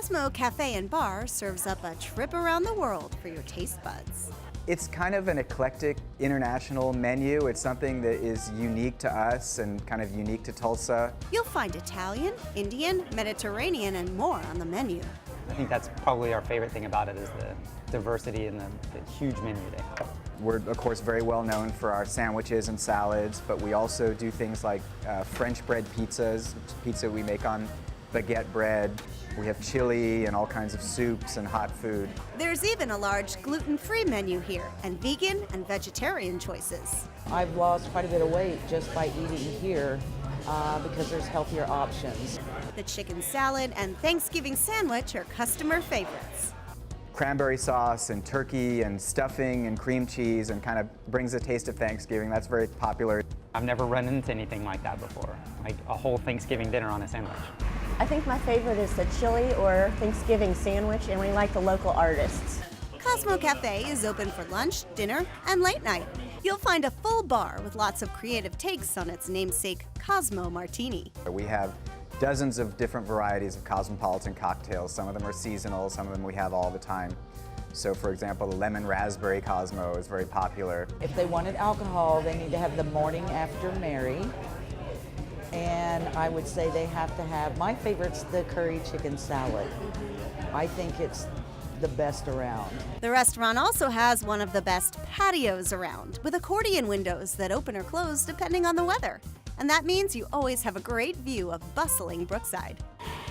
Cosmo Cafe and Bar serves up a trip around the world for your taste buds. It's kind of an eclectic international menu. It's something that is unique to us and kind of unique to Tulsa. You'll find Italian, Indian, Mediterranean, and more on the menu. I think that's probably our favorite thing about it is the diversity and the huge menu they have. We're, of course, very well known for our sandwiches and salads, but we also do things like French bread pizzas, pizza we make on baguette bread. We have chili and all kinds of soups and hot food. There's even a large gluten-free menu here, and vegan and vegetarian choices. I've lost quite a bit of weight just by eating here because there's healthier options. The chicken salad and Thanksgiving sandwich are customer favorites. Cranberry sauce and turkey and stuffing and cream cheese and kind of brings a taste of Thanksgiving. That's very popular. I've never run into anything like that before, like a whole Thanksgiving dinner on a sandwich. I think my favorite is the chili or Thanksgiving sandwich, and we like the local artists. Cosmo Cafe is open for lunch, dinner, and late night. You'll find a full bar with lots of creative takes on its namesake Cosmo Martini. We have dozens of different varieties of cosmopolitan cocktails. Some of them are seasonal, some of them we have all the time. So for example, the lemon raspberry Cosmo is very popular. If they wanted alcohol, they need to have the morning after Mary. And I would say they have to have, my favorite's the curry chicken salad. I think it's the best around. The restaurant also has one of the best patios around, with accordion windows that open or close depending on the weather. And that means you always have a great view of bustling Brookside.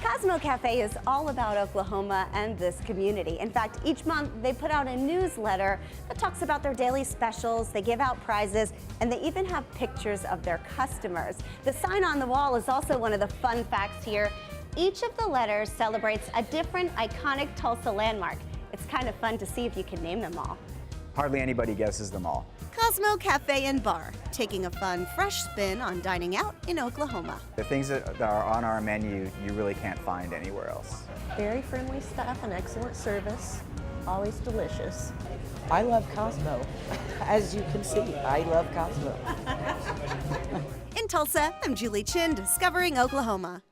Cosmo Cafe is all about Oklahoma and this community. In fact, each month they put out a newsletter that talks about their daily specials, they give out prizes, and they even have pictures of their customers. The sign on the wall is also one of the fun facts here. Each of the letters celebrates a different iconic Tulsa landmark. It's kind of fun to see if you can name them all. Hardly anybody guesses them all. Cosmo Cafe and Bar, taking a fun, fresh spin on dining out in Oklahoma. The things that are on our menu you really can't find anywhere else. Very friendly staff and excellent service, always delicious. I love Cosmo. As you can see, I love Cosmo. In Tulsa, I'm Julie Chin, discovering Oklahoma.